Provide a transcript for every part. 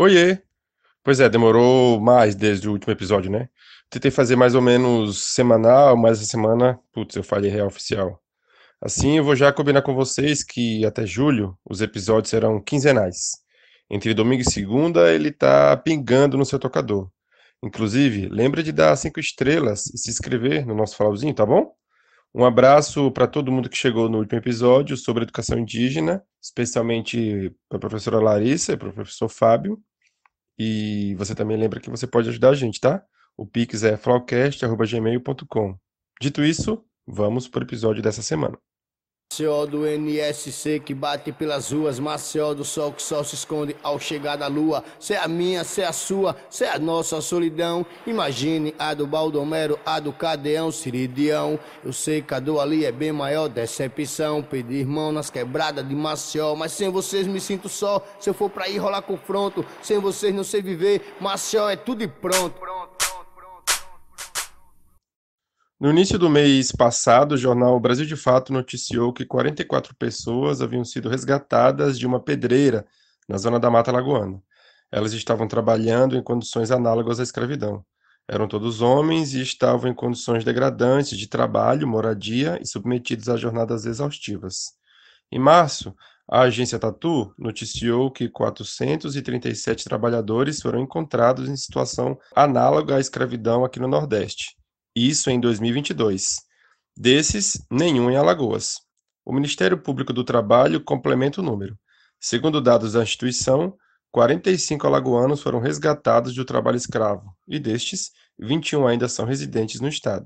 Oiê! Pois é, demorou mais desde o último episódio, né? Tentei fazer mais ou menos semanal, mas essa semana, putz, eu falhei real oficial. Assim, eu vou já combinar com vocês que até julho os episódios serão quinzenais. Entre domingo e segunda, ele tá pingando no seu tocador. Inclusive, lembra de dar 5 estrelas e se inscrever no nosso farolzinho, tá bom? Um abraço para todo mundo que chegou no último episódio sobre educação indígena, especialmente para a professora Larissa e para o professor Fábio. E você também lembra que você pode ajudar a gente, tá? O Pix é flowcast@gmail.com. Dito isso, vamos pro episódio dessa semana. Maceió do NSC que bate pelas ruas, Maceió do sol que só se esconde ao chegar da lua. Cê é a minha, cê é a sua, cê é a nossa solidão. Imagine a do Baldomero, a do Cadeão, Ciridião. Eu sei que a do ali é bem maior, decepção. Pedir mão nas quebradas de Maceió, mas sem vocês me sinto só. Se eu for pra ir rolar confronto, sem vocês não sei viver. Maceió é tudo e pronto. No início do mês passado, o jornal Brasil de Fato noticiou que 44 pessoas haviam sido resgatadas de uma pedreira na zona da Mata Lagoana. Elas estavam trabalhando em condições análogas à escravidão. Eram todos homens e estavam em condições degradantes de trabalho, moradia e submetidos a jornadas exaustivas. Em março, a agência Tatu noticiou que 437 trabalhadores foram encontrados em situação análoga à escravidão aqui no Nordeste. Isso em 2022. Desses, nenhum em Alagoas. O Ministério Público do Trabalho complementa o número. Segundo dados da instituição, 45 alagoanos foram resgatados do trabalho escravo, e destes, 21 ainda são residentes no estado.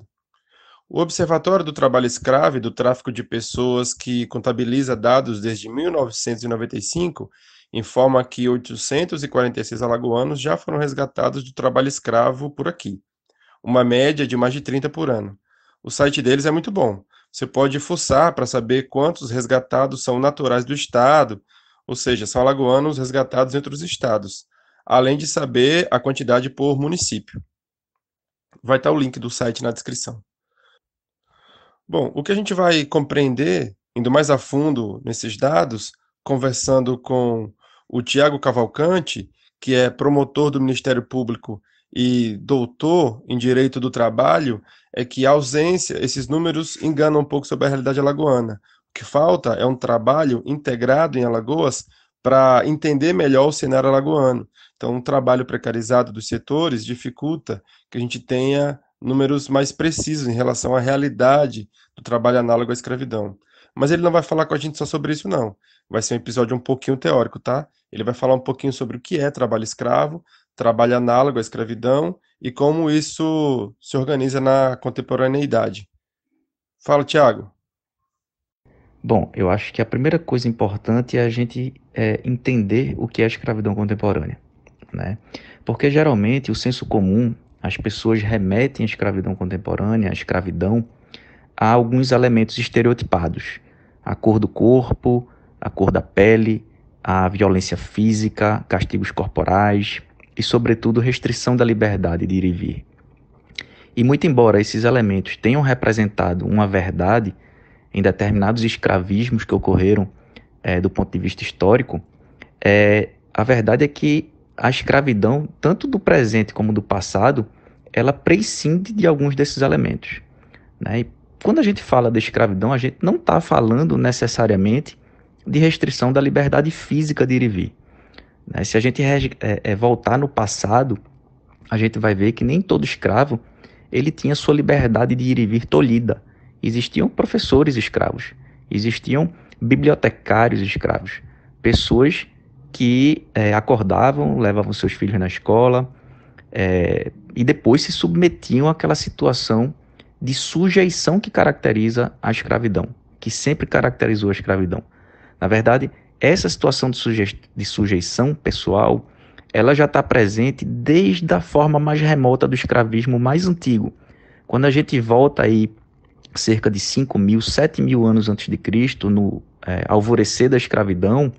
O Observatório do Trabalho Escravo e do Tráfico de Pessoas, que contabiliza dados desde 1995, informa que 846 alagoanos já foram resgatados do trabalho escravo por aqui, uma média de mais de 30 por ano. O site deles é muito bom. Você pode fuçar para saber quantos resgatados são naturais do estado, ou seja, são alagoanos resgatados entre os estados, além de saber a quantidade por município. Vai estar o link do site na descrição. Bom, o que a gente vai compreender, indo mais a fundo nesses dados, conversando com o Tiago Cavalcante, que é promotor do Ministério Público e doutor em Direito do Trabalho, é que a ausência, esses números enganam um pouco sobre a realidade alagoana. O que falta é um trabalho integrado em Alagoas para entender melhor o cenário alagoano. Então, um trabalho precarizado dos setores dificulta que a gente tenha números mais precisos em relação à realidade do trabalho análogo à escravidão. Mas ele não vai falar com a gente só sobre isso, não. Vai ser um episódio um pouquinho teórico, tá? Ele vai falar um pouquinho sobre o que é trabalho escravo, trabalho análogo à escravidão e como isso se organiza na contemporaneidade. Fala, Tiago. Bom, eu acho que a primeira coisa importante é a gente entender o que é a escravidão contemporânea, né? Porque geralmente o senso comum, as pessoas remetem a escravidão contemporânea, a escravidão, a alguns elementos estereotipados. A cor do corpo, a cor da pele, a violência física, castigos corporais e, sobretudo, restrição da liberdade de ir e vir. E muito embora esses elementos tenham representado uma verdade em determinados escravismos que ocorreram do ponto de vista histórico, a verdade é que a escravidão, tanto do presente como do passado, ela prescinde de alguns desses elementos, né? E quando a gente fala de escravidão, a gente não está falando necessariamente de restrição da liberdade física de ir e vir, né? Se a gente voltar no passado, a gente vai ver que nem todo escravo ele tinha sua liberdade de ir e vir tolhida. Existiam professores escravos, existiam bibliotecários escravos, pessoas que acordavam, levavam seus filhos na escola e depois se submetiam àquela situação de sujeição que caracteriza a escravidão, que sempre caracterizou a escravidão. Na verdade, essa situação de sujeição pessoal, ela já está presente desde a forma mais remota do escravismo mais antigo. Quando a gente volta aí cerca de 5.000, 7.000 anos antes de Cristo, no alvorecer da escravidão,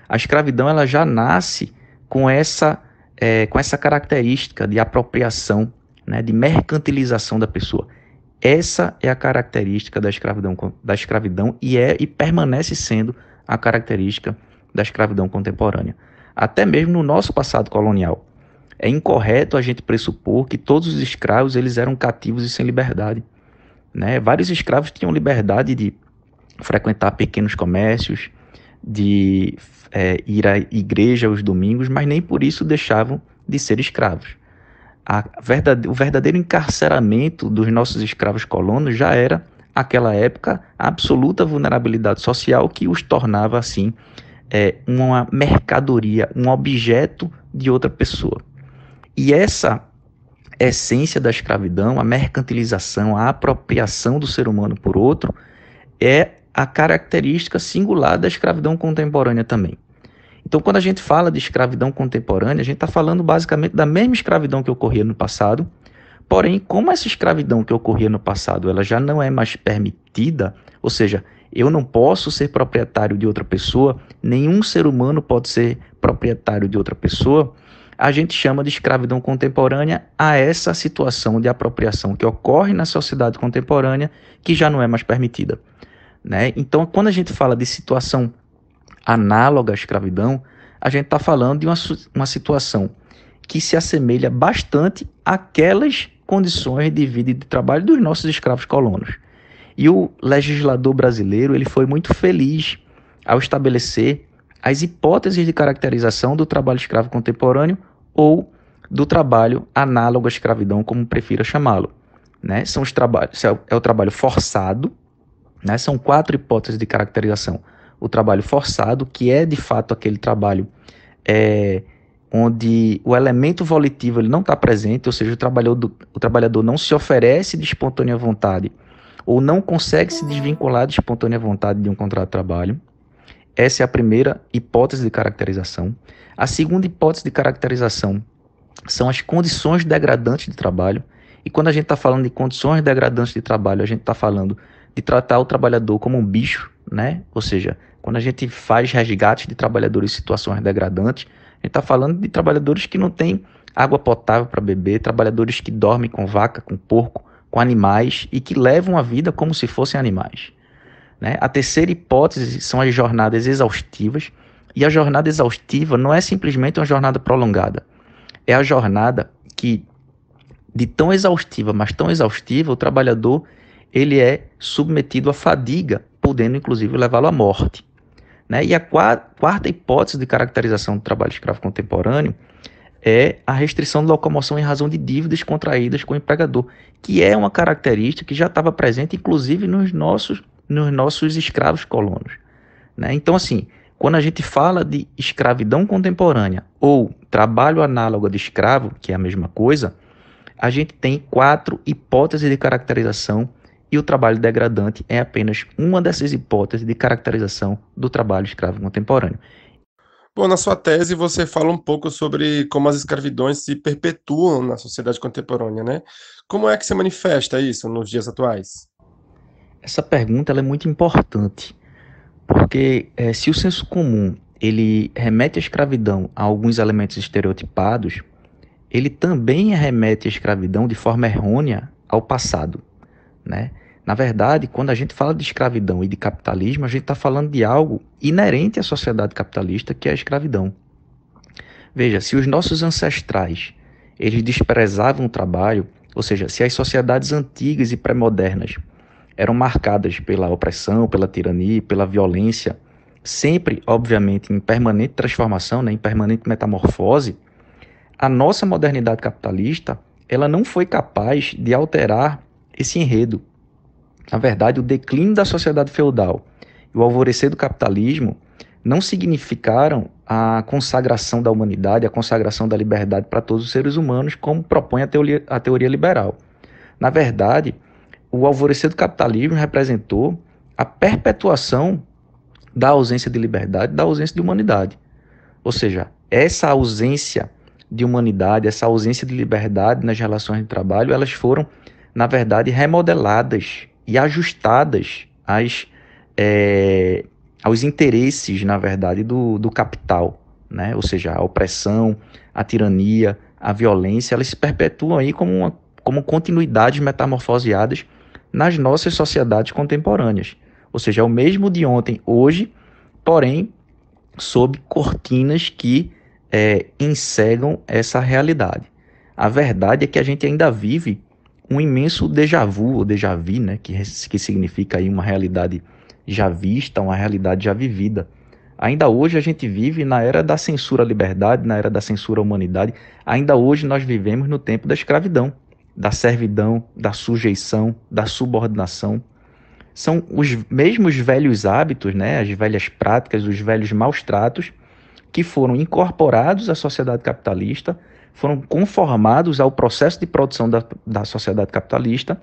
a escravidão ela já nasce com essa característica de apropriação, né, de mercantilização da pessoa. Essa é a característica da escravidão e permanece sendo a característica da escravidão contemporânea. até mesmo no nosso passado colonial. É incorreto a gente pressupor que todos os escravos eles eram cativos e sem liberdade, né? Vários escravos tinham liberdade de frequentar pequenos comércios, de ir à igreja aos domingos, mas nem por isso deixavam de ser escravos. O verdadeiro encarceramento dos nossos escravos colonos já era, naquela época, a absoluta vulnerabilidade social que os tornava, assim, uma mercadoria, um objeto de outra pessoa. E essa essência da escravidão, a mercantilização, a apropriação do ser humano por outro, é a característica singular da escravidão contemporânea também. Então, quando a gente fala de escravidão contemporânea, a gente está falando basicamente da mesma escravidão que ocorria no passado, porém, como essa escravidão que ocorria no passado ela já não é mais permitida, ou seja, eu não posso ser proprietário de outra pessoa, nenhum ser humano pode ser proprietário de outra pessoa, a gente chama de escravidão contemporânea a essa situação de apropriação que ocorre na sociedade contemporânea que já não é mais permitida, né? Então, quando a gente fala de situação análoga à escravidão, a gente está falando de uma situação que se assemelha bastante àquelas condições de vida e de trabalho dos nossos escravos colonos. E o legislador brasileiro ele foi muito feliz ao estabelecer as hipóteses de caracterização do trabalho escravo contemporâneo ou do trabalho análogo à escravidão, como prefira chamá-lo, né? São os trabalhos, é o trabalho forçado, né? São 4 hipóteses de caracterização. O trabalho forçado, que é de fato aquele trabalho onde o elemento volitivo ele não está presente, ou seja, o trabalhador não se oferece de espontânea vontade ou não consegue se desvincular de espontânea vontade de um contrato de trabalho. Essa é a primeira hipótese de caracterização. A segunda hipótese de caracterização são as condições degradantes de trabalho. E quando a gente está falando de condições degradantes de trabalho, a gente está falando de tratar o trabalhador como um bicho, né? Ou seja, quando a gente faz resgates de trabalhadores em situações degradantes, a gente está falando de trabalhadores que não têm água potável para beber, trabalhadores que dormem com vaca, com porco, com animais e que levam a vida como se fossem animais, né? A terceira hipótese são as jornadas exaustivas, e a jornada exaustiva não é simplesmente uma jornada prolongada, é a jornada que, de tão exaustiva, mas tão exaustiva, o trabalhador ele é submetido à fadiga, podendo inclusive levá-lo à morte, né? E a quarta hipótese de caracterização do trabalho escravo contemporâneo é a restrição de locomoção em razão de dívidas contraídas com o empregador, que é uma característica que já estava presente inclusive nos nossos escravos colonos, né? Então, assim, quando a gente fala de escravidão contemporânea ou trabalho análogo de escravo, que é a mesma coisa, a gente tem 4 hipóteses de caracterização e o trabalho degradante é apenas uma dessas hipóteses de caracterização do trabalho escravo contemporâneo. Bom, na sua tese você fala um pouco sobre como as escravidões se perpetuam na sociedade contemporânea, né? Como é que se manifesta isso nos dias atuais? Essa pergunta ela é muito importante, porque se o senso comum ele remete a escravidão a alguns elementos estereotipados, ele também remete a escravidão de forma errônea ao passado, né? Na verdade, quando a gente fala de escravidão e de capitalismo, a gente está falando de algo inerente à sociedade capitalista, que é a escravidão. Veja, se os nossos ancestrais eles desprezavam o trabalho, ou seja, se as sociedades antigas e pré-modernas eram marcadas pela opressão, pela tirania, pela violência, sempre, obviamente, em permanente transformação, né, em permanente metamorfose, a nossa modernidade capitalista ela não foi capaz de alterar esse enredo. Na verdade, o declínio da sociedade feudal e o alvorecer do capitalismo não significaram a consagração da humanidade, a consagração da liberdade para todos os seres humanos, como propõe a teoria liberal. Na verdade, o alvorecer do capitalismo representou a perpetuação da ausência de liberdade, da ausência de humanidade. Ou seja, essa ausência de humanidade, essa ausência de liberdade nas relações de trabalho, elas foram, na verdade, remodeladas e ajustadas aos interesses, na verdade, do capital, né? Ou seja, a opressão, a tirania, a violência, elas se perpetuam aí como continuidades metamorfoseadas nas nossas sociedades contemporâneas. Ou seja, é o mesmo de ontem, hoje, porém, sob cortinas que ensegam essa realidade. A verdade é que a gente ainda vive um imenso déjà vu, ou déjà vu, né, que significa aí uma realidade já vista, uma realidade já vivida. Ainda hoje a gente vive na era da censura à liberdade, na era da censura à humanidade. Ainda hoje nós vivemos no tempo da escravidão, da servidão, da sujeição, da subordinação. São os mesmos velhos hábitos, né, as velhas práticas, os velhos maus tratos que foram incorporados à sociedade capitalista, foram conformados ao processo de produção da sociedade capitalista.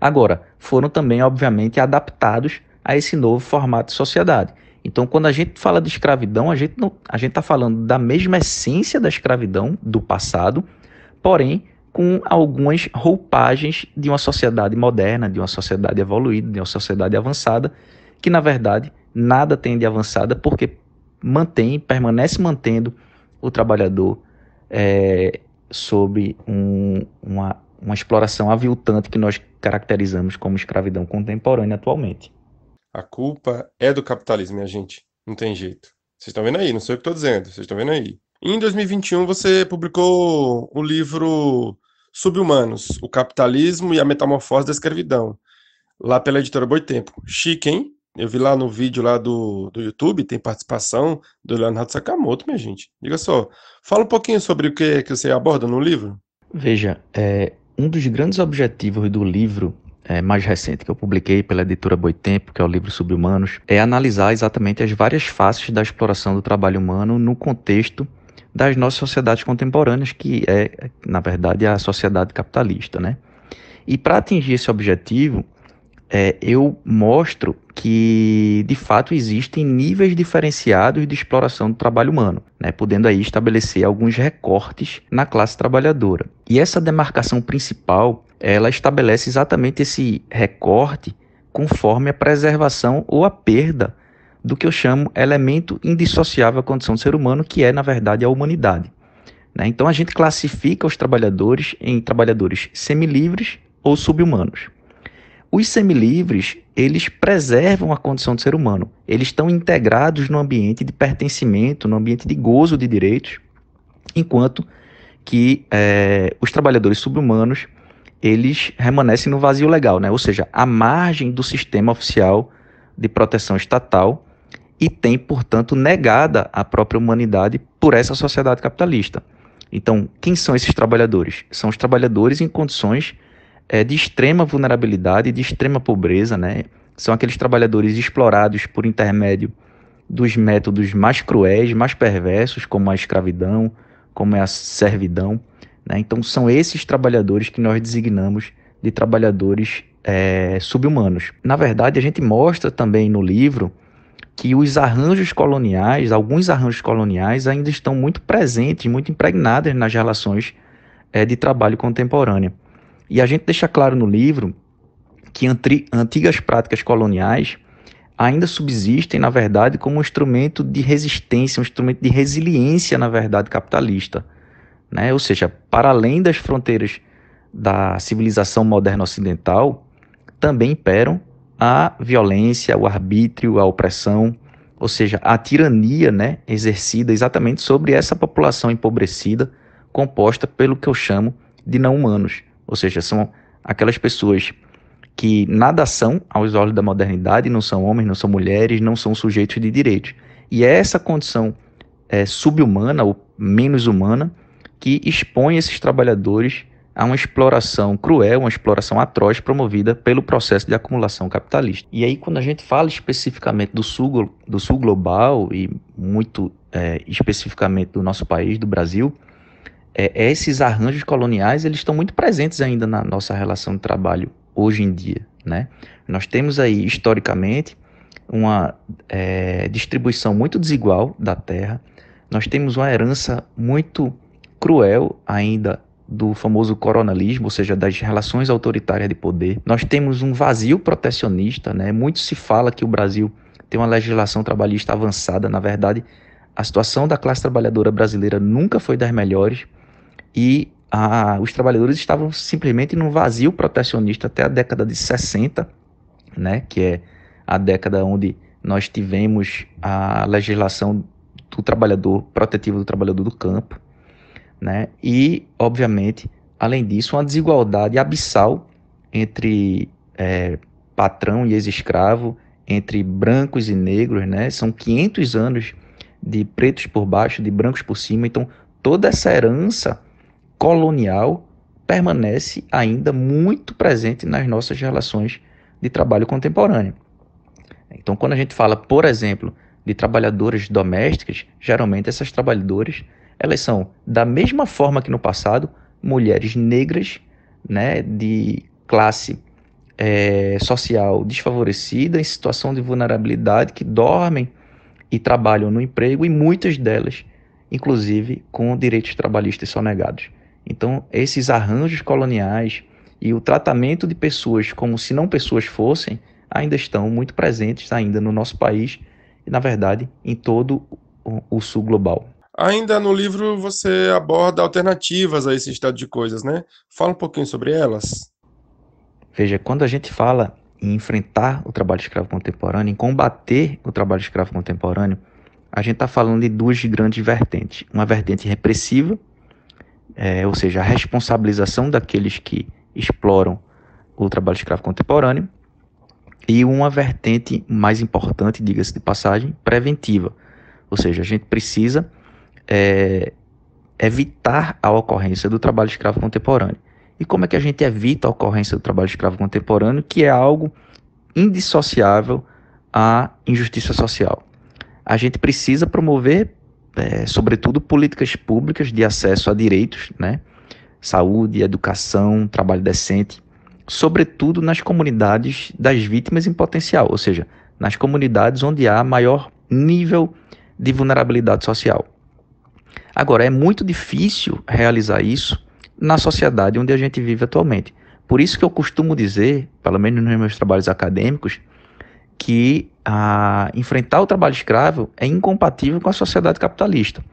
Agora, foram também, obviamente, adaptados a esse novo formato de sociedade. Então, quando a gente fala de escravidão, a gente está falando da mesma essência da escravidão do passado, porém com algumas roupagens de uma sociedade moderna, de uma sociedade evoluída, de uma sociedade avançada, que na verdade nada tem de avançada, porque permanece mantendo o trabalhador sob uma exploração aviltante que nós caracterizamos como escravidão contemporânea atualmente. A culpa é do capitalismo, minha gente. Não tem jeito. Vocês estão vendo aí, não sou eu que estou dizendo, vocês estão vendo aí. Em 2021, você publicou o livro Subhumanos, o capitalismo e a metamorfose da escravidão, lá pela editora Boitempo. Chique, hein? Eu vi lá no vídeo lá do YouTube, tem participação do Leonardo Sakamoto, minha gente. Diga só, fala um pouquinho sobre o que você aborda no livro. Veja, um dos grandes objetivos do livro mais recente que eu publiquei pela editora Boitempo, que é o livro Subhumanos, é analisar exatamente as várias faces da exploração do trabalho humano no contexto das nossas sociedades contemporâneas, que é, na verdade, a sociedade capitalista, né? E para atingir esse objetivo, eu mostro que, de fato, existem níveis diferenciados de exploração do trabalho humano, né, podendo aí estabelecer alguns recortes na classe trabalhadora. E essa demarcação principal, ela estabelece exatamente esse recorte conforme a preservação ou a perda do que eu chamo elemento indissociável à condição do ser humano, que é, na verdade, a humanidade. Né? Então, a gente classifica os trabalhadores em trabalhadores semilivres ou subhumanos. Os semilivres, eles preservam a condição do ser humano. Eles estão integrados no ambiente de pertencimento, no ambiente de gozo de direitos, enquanto que os trabalhadores subhumanos, eles permanecem no vazio legal, né? Ou seja, à margem do sistema oficial de proteção estatal e tem, portanto, negada a própria humanidade por essa sociedade capitalista. Então, quem são esses trabalhadores? São os trabalhadores em condições de extrema vulnerabilidade, de extrema pobreza, né? São aqueles trabalhadores explorados por intermédio dos métodos mais cruéis, mais perversos, como a escravidão, como é a servidão, né? Então, são esses trabalhadores que nós designamos de trabalhadores subhumanos. Na verdade, a gente mostra também no livro que os arranjos coloniais, alguns arranjos coloniais, ainda estão muito presentes, muito impregnados nas relações de trabalho contemporânea. E a gente deixa claro no livro que antigas práticas coloniais ainda subsistem, na verdade, como um instrumento de resistência, um instrumento de resiliência, na verdade, capitalista, né? Ou seja, para além das fronteiras da civilização moderna ocidental, também imperam a violência, o arbítrio, a opressão, ou seja, a tirania, né, exercida exatamente sobre essa população empobrecida, composta pelo que eu chamo de não-humanos. Ou seja, são aquelas pessoas que nada são aos olhos da modernidade, não são homens, não são mulheres, não são sujeitos de direitos. E é essa condição subhumana ou menos humana que expõe esses trabalhadores a uma exploração cruel, uma exploração atroz promovida pelo processo de acumulação capitalista. E aí, quando a gente fala especificamente do sul global e muito especificamente do nosso país, do Brasil, esses arranjos coloniais, eles estão muito presentes ainda na nossa relação de trabalho hoje em dia, né? Nós temos aí, historicamente, uma distribuição muito desigual da terra, nós temos uma herança muito cruel ainda do famoso coronelismo, ou seja, das relações autoritárias de poder. Nós temos um vazio protecionista, né? Muito se fala que o Brasil tem uma legislação trabalhista avançada. Na verdade, a situação da classe trabalhadora brasileira nunca foi das melhores e os trabalhadores estavam simplesmente num vazio protecionista até a década de 60, né? Que é a década onde nós tivemos a legislação do trabalhador, protetiva do trabalhador do campo, né? E, obviamente, além disso, uma desigualdade abissal entre patrão e ex-escravo, entre brancos e negros, né? São 500 anos de pretos por baixo, de brancos por cima. Então, toda essa herança colonial permanece ainda muito presente nas nossas relações de trabalho contemporâneo. Então, quando a gente fala, por exemplo, de trabalhadoras domésticas, geralmente essas trabalhadoras, elas são, da mesma forma que no passado, mulheres negras, né, de classe social desfavorecida, em situação de vulnerabilidade, que dormem e trabalham no emprego, e muitas delas, inclusive, com direitos trabalhistas sonegados. Então, esses arranjos coloniais e o tratamento de pessoas como se não pessoas fossem, ainda estão muito presentes ainda no nosso país e, na verdade, em todo o sul global. Ainda no livro você aborda alternativas a esse estado de coisas, né? Fala um pouquinho sobre elas. Veja, quando a gente fala em enfrentar o trabalho escravo contemporâneo, em combater o trabalho escravo contemporâneo, a gente está falando de duas grandes vertentes. Uma vertente repressiva, ou seja, a responsabilização daqueles que exploram o trabalho escravo contemporâneo, e uma vertente mais importante, diga-se de passagem, preventiva. Ou seja, a gente precisa evitar a ocorrência do trabalho escravo contemporâneo. E como é que a gente evita a ocorrência do trabalho escravo contemporâneo, que é algo indissociável à injustiça social? A gente precisa promover, sobretudo, políticas públicas de acesso a direitos, né? Saúde, educação, trabalho decente, sobretudo nas comunidades das vítimas em potencial, ou seja, nas comunidades onde há maior nível de vulnerabilidade social. Agora, é muito difícil realizar isso na sociedade onde a gente vive atualmente. Por isso que eu costumo dizer, pelo menos nos meus trabalhos acadêmicos, que enfrentar o trabalho escravo é incompatível com a sociedade capitalista.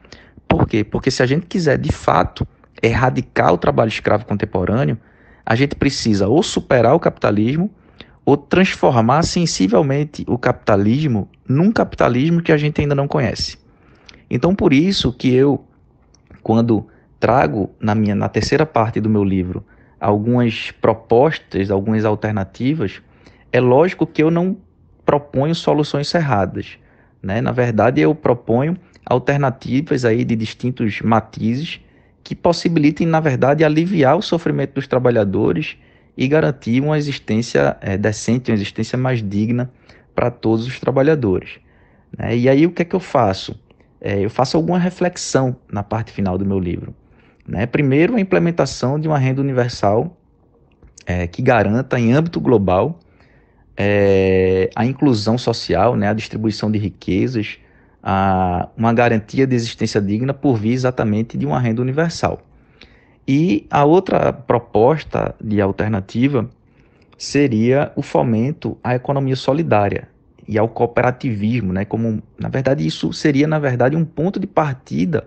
Por quê? Porque se a gente quiser, de fato, erradicar o trabalho escravo contemporâneo, a gente precisa ou superar o capitalismo ou transformar sensivelmente o capitalismo num capitalismo que a gente ainda não conhece. Então, por isso que eu, quando trago na terceira parte do meu livro algumas propostas, algumas alternativas, é lógico que eu não proponho soluções cerradas, né? Na verdade, eu proponho alternativas aí de distintos matizes que possibilitem, na verdade, aliviar o sofrimento dos trabalhadores e garantir uma existência decente, uma existência mais digna para todos os trabalhadores, né? E aí, o que é que eu faço? Eu faço alguma reflexão na parte final do meu livro, né? Primeiro, a implementação de uma renda universal que garanta, em âmbito global, a inclusão social, né? A distribuição de riquezas, uma garantia de existência digna por via exatamente de uma renda universal. E a outra proposta de alternativa seria o fomento à economia solidária e ao cooperativismo, né? Como, na verdade, isso seria, na verdade, um ponto de partida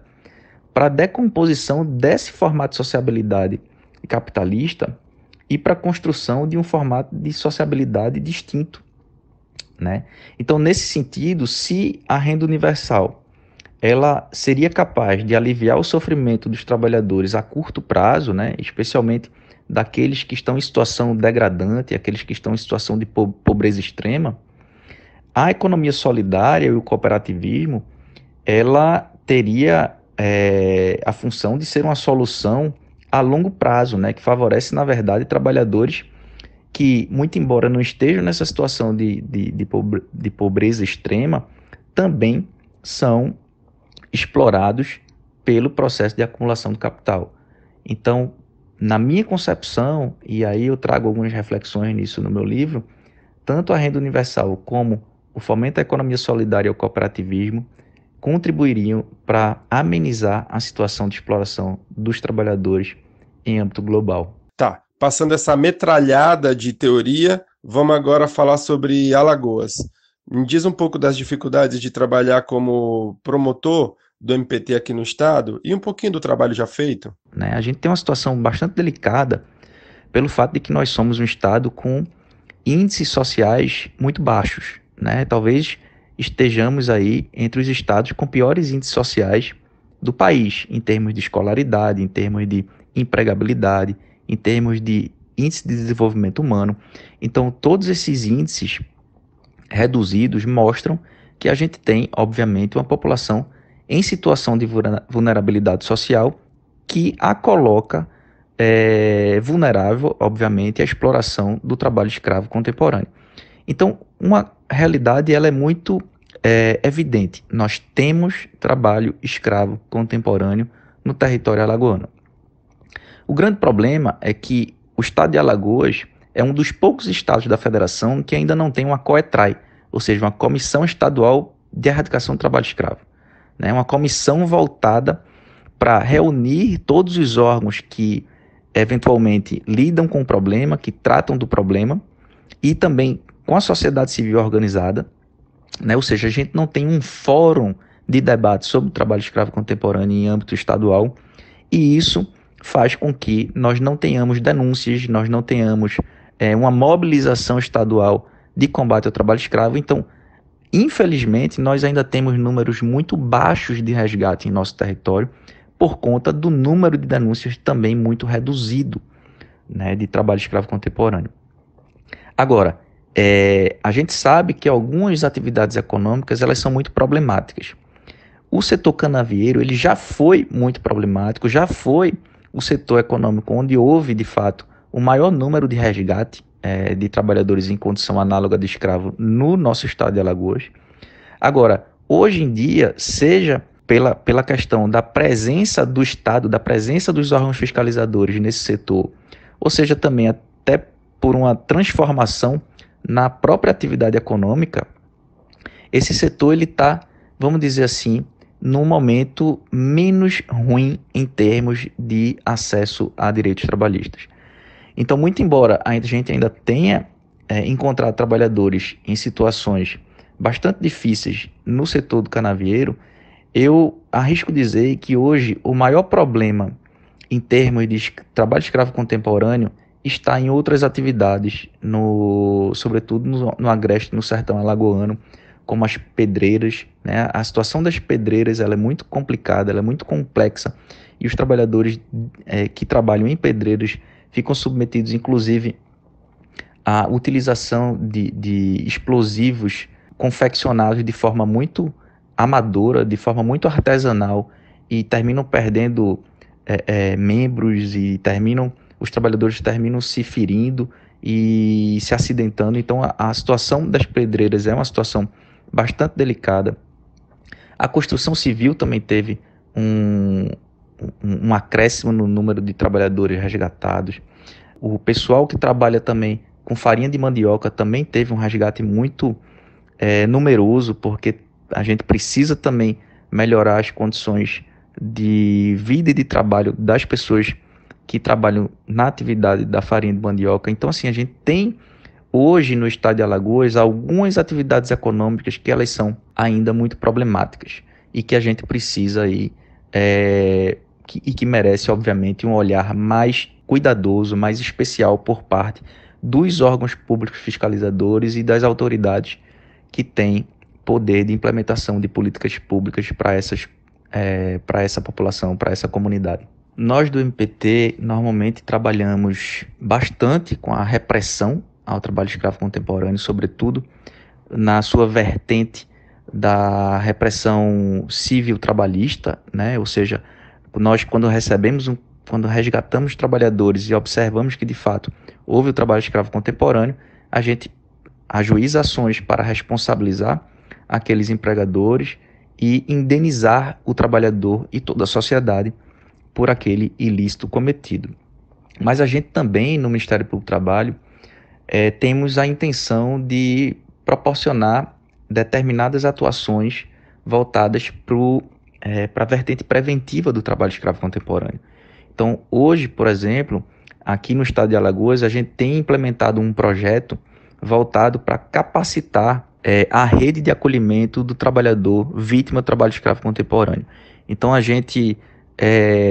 para a decomposição desse formato de sociabilidade capitalista e para a construção de um formato de sociabilidade distinto, né? Então, nesse sentido, se a renda universal ela seria capaz de aliviar o sofrimento dos trabalhadores a curto prazo, né? Especialmente daqueles que estão em situação degradante, aqueles que estão em situação de pobreza extrema, a economia solidária e o cooperativismo, ela teria a função de ser uma solução a longo prazo, né, que favorece, na verdade, trabalhadores que, muito embora não estejam nessa situação de pobreza extrema, também são explorados pelo processo de acumulação do capital. Então, na minha concepção, e aí eu trago algumas reflexões nisso no meu livro, tanto a renda universal como o fomento à economia solidária e ao cooperativismo contribuiriam para amenizar a situação de exploração dos trabalhadores em âmbito global. Tá, passando essa metralhada de teoria, vamos agora falar sobre Alagoas. Me diz um pouco das dificuldades de trabalhar como promotor do MPT aqui no estado e um pouquinho do trabalho já feito. Né? A gente tem uma situação bastante delicada pelo fato de que nós somos um estado com índices sociais muito baixos, né? Talvez estejamos aí entre os estados com piores índices sociais do país, em termos de escolaridade, em termos de empregabilidade, em termos de índice de desenvolvimento humano. Então, todos esses índices reduzidos mostram que a gente tem, obviamente, uma população em situação de vulnerabilidade social que a coloca vulnerável, obviamente, à exploração do trabalho escravo contemporâneo. Então, uma realidade ela é muito evidente. Nós temos trabalho escravo contemporâneo no território alagoano. O grande problema é que o estado de Alagoas é um dos poucos estados da federação que ainda não tem uma COETRAI, ou seja, uma Comissão Estadual de Erradicação do Trabalho Escravo, né? Uma comissão voltada para reunir todos os órgãos que eventualmente lidam com o problema, que tratam do problema, e também com a sociedade civil organizada, né? Ou seja, a gente não tem um fórum de debate sobre o trabalho escravo contemporâneo em âmbito estadual, e isso faz com que nós não tenhamos denúncias, nós não tenhamos uma mobilização estadual de combate ao trabalho escravo. Então, infelizmente, nós ainda temos números muito baixos de resgate em nosso território, por conta do número de denúncias também muito reduzido, né, de trabalho escravo contemporâneo. Agora, a gente sabe que algumas atividades econômicas elas são muito problemáticas. O setor canavieiro ele já foi muito problemático, já foi o setor econômico onde houve, de fato, o maior número de resgate de trabalhadores em condição análoga de escravo no nosso estado de Alagoas. Agora, hoje em dia, seja pela questão da presença do Estado, da presença dos órgãos fiscalizadores nesse setor, ou seja, também até por uma transformação na própria atividade econômica, esse setor ele está, vamos dizer assim, num momento menos ruim em termos de acesso a direitos trabalhistas. Então, muito embora a gente ainda tenha encontrado trabalhadores em situações bastante difíceis no setor do canavieiro, eu arrisco dizer que hoje o maior problema em termos de trabalho escravo contemporâneo está em outras atividades, sobretudo no agreste, no sertão alagoano, como as pedreiras, né? A situação das pedreiras ela é muito complicada, ela é muito complexa, e os trabalhadores que trabalham em pedreiras ficam submetidos, inclusive, à utilização de explosivos confeccionados de forma muito amadora, de forma muito artesanal, e terminam perdendo membros, e os trabalhadores terminam se ferindo e se acidentando. Então a situação das pedreiras é uma situação bastante delicada. A construção civil também teve um acréscimo no número de trabalhadores resgatados. O pessoal que trabalha também com farinha de mandioca também teve um resgate muito numeroso, porque a gente precisa também melhorar as condições de vida e de trabalho das pessoas que trabalham na atividade da farinha de mandioca. Então, assim, a gente tem hoje no estado de Alagoas algumas atividades econômicas que elas são ainda muito problemáticas e que a gente precisa aí, e que merece, obviamente, um olhar mais cuidadoso, mais especial por parte dos órgãos públicos fiscalizadores e das autoridades que têm poder de implementação de políticas públicas para essa população, para essa comunidade. Nós do MPT normalmente trabalhamos bastante com a repressão ao trabalho escravo contemporâneo, sobretudo na sua vertente da repressão civil trabalhista, né? Ou seja, nós quando resgatamos trabalhadores e observamos que de fato houve o trabalho escravo contemporâneo, a gente ajuiza ações para responsabilizar aqueles empregadores e indenizar o trabalhador e toda a sociedade por aquele ilícito cometido. Mas a gente também, no Ministério Público do Trabalho, temos a intenção de proporcionar determinadas atuações voltadas para a vertente preventiva do trabalho escravo contemporâneo. Então, hoje, por exemplo, aqui no estado de Alagoas, a gente tem implementado um projeto voltado para capacitar a rede de acolhimento do trabalhador vítima do trabalho escravo contemporâneo. Então, a gente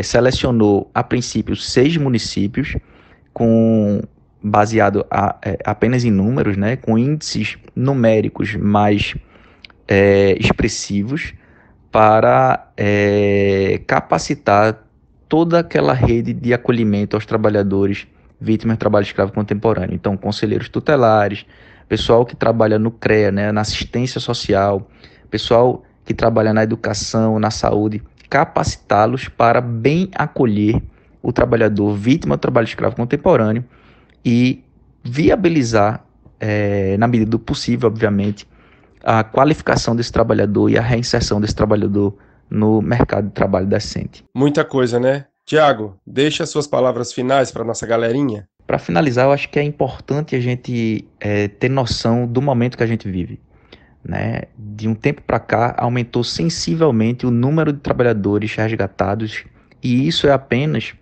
selecionou, a princípio, 6 municípios, baseado apenas em números, né, com índices numéricos mais expressivos para capacitar toda aquela rede de acolhimento aos trabalhadores vítimas de trabalho escravo contemporâneo. Então, conselheiros tutelares, pessoal que trabalha no CREA, né, na assistência social, pessoal que trabalha na educação, na saúde, capacitá-los para bem acolher o trabalhador vítima do trabalho escravo contemporâneo e viabilizar, na medida do possível, obviamente, a qualificação desse trabalhador e a reinserção desse trabalhador no mercado de trabalho decente. Muita coisa, né? Tiago, deixa as suas palavras finais para nossa galerinha. Para finalizar, eu acho que é importante a gente ter noção do momento que a gente vive. Né? De um tempo para cá, aumentou sensivelmente o número de trabalhadores resgatados, e isso é apenas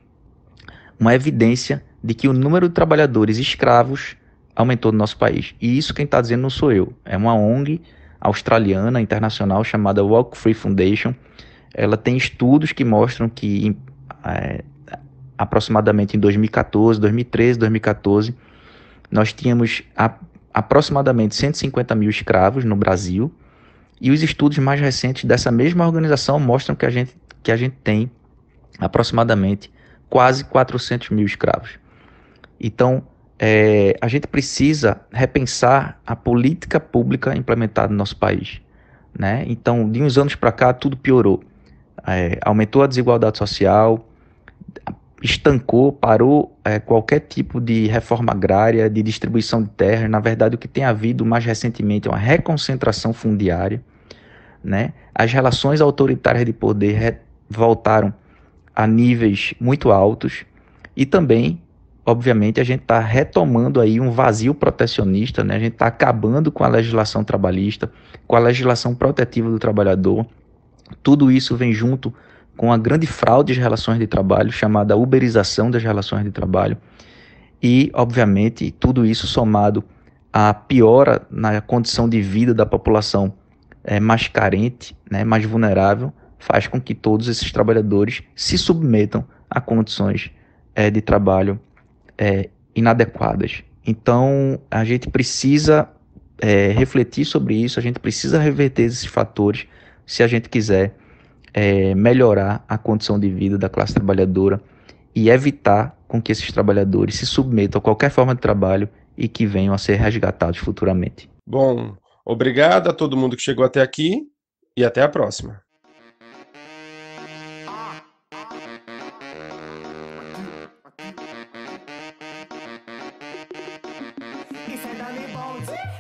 uma evidência de que o número de trabalhadores escravos aumentou no nosso país. E isso quem está dizendo não sou eu, é uma ONG australiana, internacional, chamada Walk Free Foundation. Ela tem estudos que mostram que aproximadamente em 2014, 2013, 2014, nós tínhamos aproximadamente 150 mil escravos no Brasil, e os estudos mais recentes dessa mesma organização mostram que a gente tem aproximadamente quase 400 mil escravos. Então, a gente precisa repensar a política pública implementada no nosso país. Né? Então, de uns anos para cá, tudo piorou. Aumentou a desigualdade social, estancou, parou qualquer tipo de reforma agrária, de distribuição de terra. Na verdade, o que tem havido mais recentemente é uma reconcentração fundiária. Né? As relações autoritárias de poder voltaram a níveis muito altos, e também, obviamente, a gente está retomando aí um vazio protecionista, né? A gente está acabando com a legislação trabalhista, com a legislação protetiva do trabalhador. Tudo isso vem junto com a grande fraude de relações de trabalho, chamada uberização das relações de trabalho, e, obviamente, tudo isso somado à piora na condição de vida da população mais carente, né, mais vulnerável, faz com que todos esses trabalhadores se submetam a condições de trabalho inadequadas. Então, a gente precisa refletir sobre isso, a gente precisa reverter esses fatores se a gente quiser melhorar a condição de vida da classe trabalhadora e evitar com que esses trabalhadores se submetam a qualquer forma de trabalho e que venham a ser resgatados futuramente. Bom, obrigado a todo mundo que chegou até aqui e até a próxima. Isso é Dani Bones.